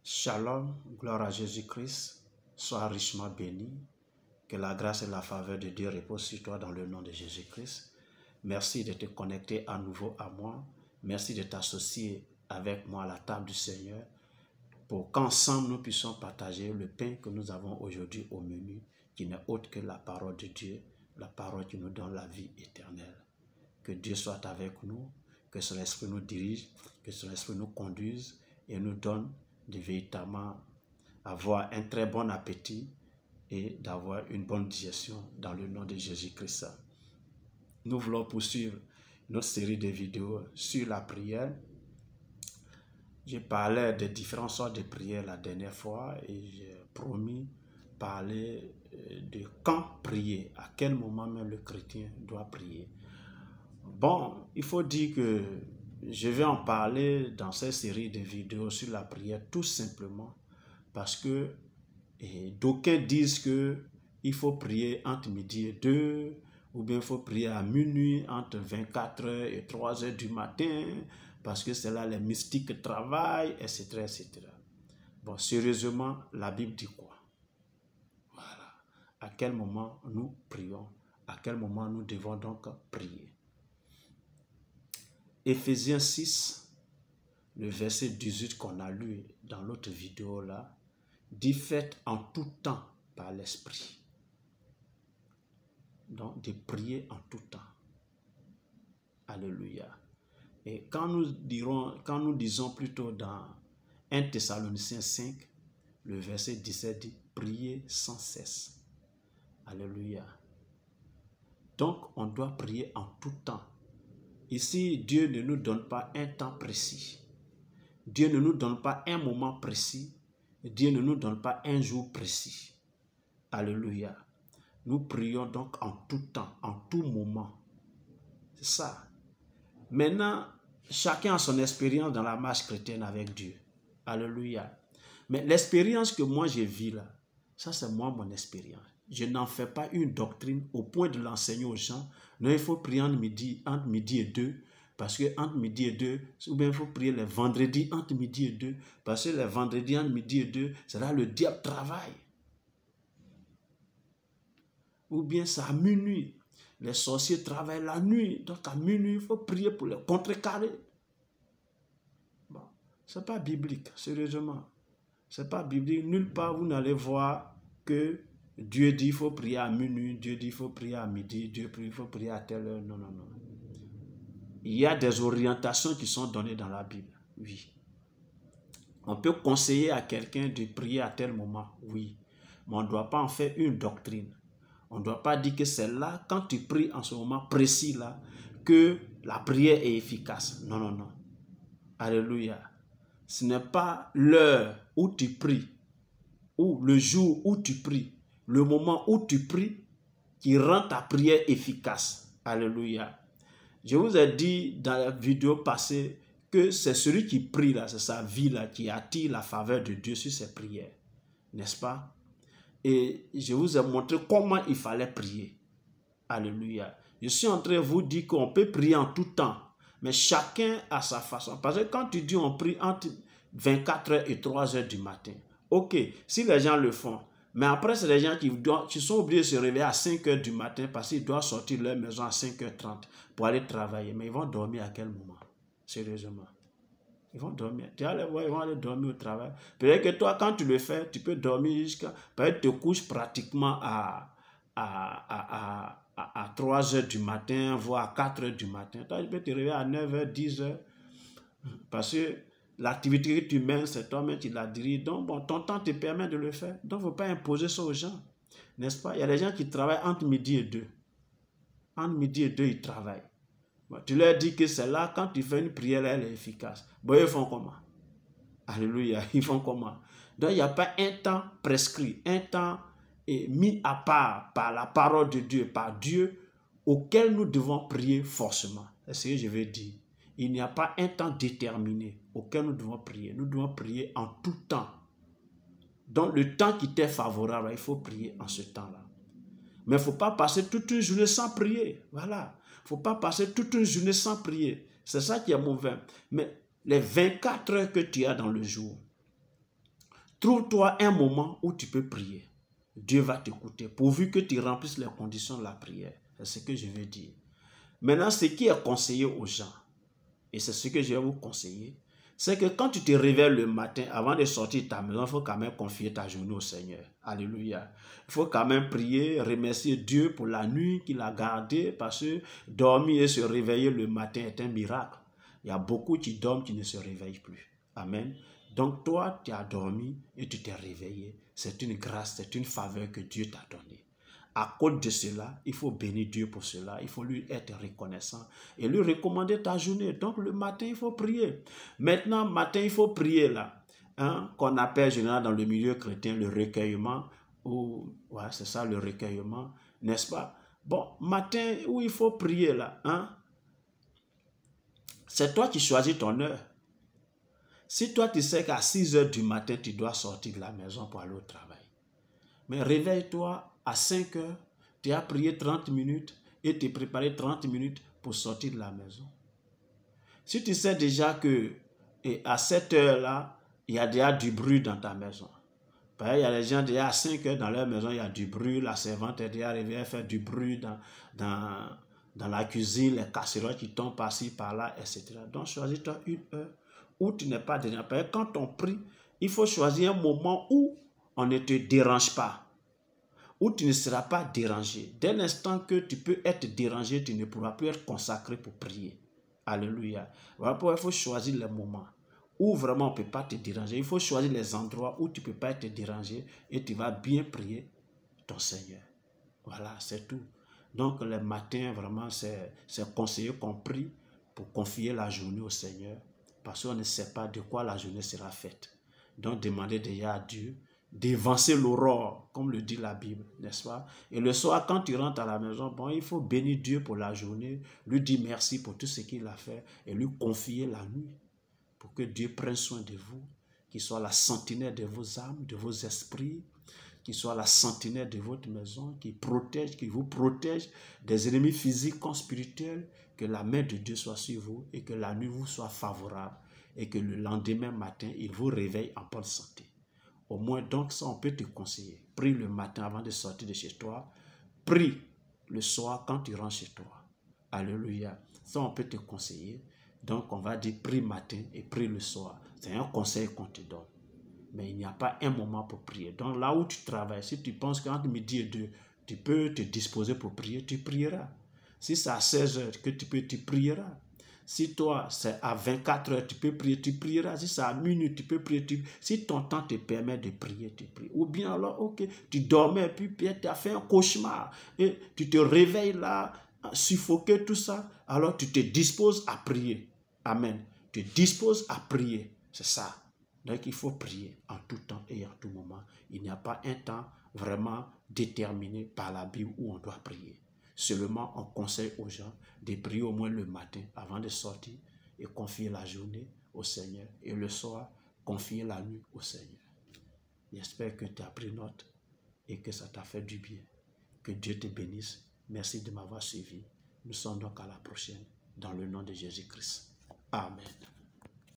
Shalom, gloire à Jésus-Christ, sois richement béni, que la grâce et la faveur de Dieu reposent sur toi dans le nom de Jésus-Christ. Merci de te connecter à nouveau à moi, merci de t'associer avec moi à la table du Seigneur pour qu'ensemble nous puissions partager le pain que nous avons aujourd'hui au menu, qui n'est autre que la parole de Dieu, la parole qui nous donne la vie éternelle. Que Dieu soit avec nous, que son esprit nous dirige, que son esprit nous conduise et nous donne de véritablement avoir un très bon appétit et d'avoir une bonne digestion dans le nom de Jésus-Christ. Nous voulons poursuivre notre série de vidéos sur la prière. J'ai parlé de différentes sortes de prières la dernière fois et j'ai promis parler de quand prier, à quel moment même le chrétien doit prier. Bon, il faut dire que je vais en parler dans cette série de vidéos sur la prière tout simplement parce que d'aucuns disent qu'il faut prier entre midi et 2 ou bien il faut prier à minuit entre 24h et 3h du matin parce que c'est là les mystiques travaillent, etc., etc. Bon, sérieusement, la Bible dit quoi? Voilà. À quel moment nous prions? À quel moment nous devons donc prier? Éphésiens 6, le verset 18 qu'on a lu dans l'autre vidéo là, dit faites en tout temps par l'esprit. Donc de prier en tout temps. Alléluia. Et quand nous disons plutôt dans 1 Thessaloniciens 5, le verset 17 dit prier sans cesse. Alléluia. Donc on doit prier en tout temps. Ici, Dieu ne nous donne pas un temps précis. Dieu ne nous donne pas un moment précis. Dieu ne nous donne pas un jour précis. Alléluia. Nous prions donc en tout temps, en tout moment. C'est ça. Maintenant, chacun a son expérience dans la marche chrétienne avec Dieu. Alléluia. Mais l'expérience que moi je vis là, ça c'est moi mon expérience. Je n'en fais pas une doctrine au point de l'enseigner aux gens. Non, il faut prier entre midi et 2. Parce que entre midi et 2, ou bien il faut prier les vendredis entre midi et 2. Parce que les vendredis entre midi et 2, c'est là le diable travaille. Ou bien c'est à minuit. Les sorciers travaillent la nuit. Donc à minuit, il faut prier pour les contrecarrer. Bon, ce n'est pas biblique, sérieusement. Ce n'est pas biblique. Nulle part vous n'allez voir que Dieu dit qu'il faut prier à minuit, Dieu dit qu'il faut prier à midi, Dieu dit qu'il faut prier à telle heure. Non, non, non. Il y a des orientations qui sont données dans la Bible, oui. On peut conseiller à quelqu'un de prier à tel moment, oui. Mais on ne doit pas en faire une doctrine. On ne doit pas dire que c'est là, quand tu pries en ce moment précis là, que la prière est efficace. Non, non, non. Alléluia. Ce n'est pas l'heure où tu pries, ou le jour où tu pries, le moment où tu pries, qui rend ta prière efficace. Alléluia. Je vous ai dit dans la vidéo passée que c'est celui qui prie là, c'est sa vie là, qui attire la faveur de Dieu sur ses prières. N'est-ce pas? Et je vous ai montré comment il fallait prier. Alléluia. Je suis en train de vous dire qu'on peut prier en tout temps, mais chacun a sa façon. Parce que quand tu dis on prie entre 24h et 3h du matin, ok, si les gens le font, mais après c'est les gens qui sont obligés de se réveiller à 5h du matin parce qu'ils doivent sortir de leur maison à 5h30 pour aller travailler. Mais ils vont dormir à quel moment? Sérieusement. Ils vont dormir. Tu vas les voir, ils vont aller dormir au travail. Peut-être que toi, quand tu le fais, tu peux dormir jusqu'à... Peut-être que tu te couches pratiquement à 3h du matin, voire à 4h du matin. Toi, tu peux te réveiller à 9h, 10h. Parce que l'activité que tu mènes, c'est toi-même qui la diriges. Donc, bon, ton temps te permet de le faire. Donc, il ne faut pas imposer ça aux gens. N'est-ce pas? Il y a des gens qui travaillent entre midi et 2. Entre midi et 2, ils travaillent. Tu leur dis que c'est là, quand tu fais une prière, elle est efficace. Bon, ils font comment? Alléluia, ils font comment? Donc, il n'y a pas un temps prescrit, un temps mis à part par la parole de Dieu, par Dieu, auquel nous devons prier forcément. C'est ce que je veux dire. Il n'y a pas un temps déterminé auquel nous devons prier. Nous devons prier en tout temps. Donc, le temps qui t'est favorable, il faut prier en ce temps-là. Mais il ne faut pas passer toute une journée sans prier. Voilà. Il ne faut pas passer toute une journée sans prier. C'est ça qui est mauvais. Mais les 24 heures que tu as dans le jour, Trouve-toi un moment où tu peux prier. Dieu va t'écouter, pourvu que tu remplisses les conditions de la prière. C'est ce que je veux dire. Maintenant, ce qui est conseillé aux gens, et c'est ce que je vais vous conseiller, c'est que quand tu te réveilles le matin, avant de sortir de ta maison, il faut quand même confier ta journée au Seigneur. Alléluia. Il faut quand même prier, remercier Dieu pour la nuit qu'il a gardée, parce que dormir et se réveiller le matin est un miracle. Il y a beaucoup qui dorment, qui ne se réveillent plus. Amen. Donc toi, tu as dormi et tu t'es réveillé. C'est une grâce, c'est une faveur que Dieu t'a donnée. À cause de cela, il faut bénir Dieu pour cela. Il faut lui être reconnaissant et lui recommander ta journée. Donc le matin, il faut prier. Maintenant, matin, il faut prier là. Hein, qu'on appelle généralement dans le milieu chrétien le recueillement. Ouais, c'est ça le recueillement, n'est-ce pas? Bon, matin où il faut prier là. Hein, c'est toi qui choisis ton heure. Si toi, tu sais qu'à 6 heures du matin, tu dois sortir de la maison pour aller au travail. Mais réveille-toi à 5 heures, tu as prié 30 minutes et tu es préparé 30 minutes pour sortir de la maison. Si tu sais déjà que à 7 heures-là, il y a déjà du bruit dans ta maison. Il y a des gens déjà à 5 heures dans leur maison, il y a du bruit, la servante est déjà arrivée à faire du bruit dans la cuisine, les casseroles qui tombent par-ci, par-là, etc. Donc choisis-toi une heure où tu n'es pas dérangé. Quand on prie, il faut choisir un moment où on ne te dérange pas, où tu ne seras pas dérangé. Dès l'instant que tu peux être dérangé, tu ne pourras plus être consacré pour prier. Alléluia. Voilà pourquoi il faut choisir les moments où vraiment on ne peut pas te déranger. Il faut choisir les endroits où tu ne peux pas être dérangé et tu vas bien prier ton Seigneur. Voilà, c'est tout. Donc le matin, vraiment, c'est conseillé qu'on prie pour confier la journée au Seigneur, parce qu'on ne sait pas de quoi la journée sera faite. Donc demandez déjà à Dieu d'évancer l'aurore, comme le dit la Bible, n'est-ce pas? Et le soir, quand tu rentres à la maison, bon, il faut bénir Dieu pour la journée, lui dire merci pour tout ce qu'il a fait et lui confier la nuit pour que Dieu prenne soin de vous, qu'il soit la sentinelle de vos âmes, de vos esprits, qu'il soit la sentinelle de votre maison, qui vous protège des ennemis physiques comme spirituels, que la main de Dieu soit sur vous et que la nuit vous soit favorable et que le lendemain matin, il vous réveille en bonne santé. Au moins, donc, ça, on peut te conseiller. Prie le matin avant de sortir de chez toi. Prie le soir quand tu rentres chez toi. Alléluia. Ça, on peut te conseiller. Donc, on va dire prie matin et prie le soir. C'est un conseil qu'on te donne. Mais il n'y a pas un moment pour prier. Donc, là où tu travailles, si tu penses qu'entre midi et 2, tu peux te disposer pour prier, tu prieras. Si c'est à 16 heures que tu prieras. Si toi, c'est à 24 heures, tu peux prier, tu prieras. Si c'est à minuit, tu peux prier. Si ton temps te permet de prier, tu pries. Ou bien alors, ok, tu dormais, puis tu as fait un cauchemar. Et tu te réveilles là, suffoqué, tout ça. Alors, tu te disposes à prier. Amen. Tu te disposes à prier. C'est ça. Donc, il faut prier en tout temps et en tout moment. Il n'y a pas un temps vraiment déterminé par la Bible où on doit prier. Seulement, on conseille aux gens de prier au moins le matin avant de sortir et confier la journée au Seigneur. Et le soir, confier la nuit au Seigneur. J'espère que tu as pris note et que ça t'a fait du bien. Que Dieu te bénisse. Merci de m'avoir suivi. Nous sommes donc à la prochaine dans le nom de Jésus-Christ. Amen.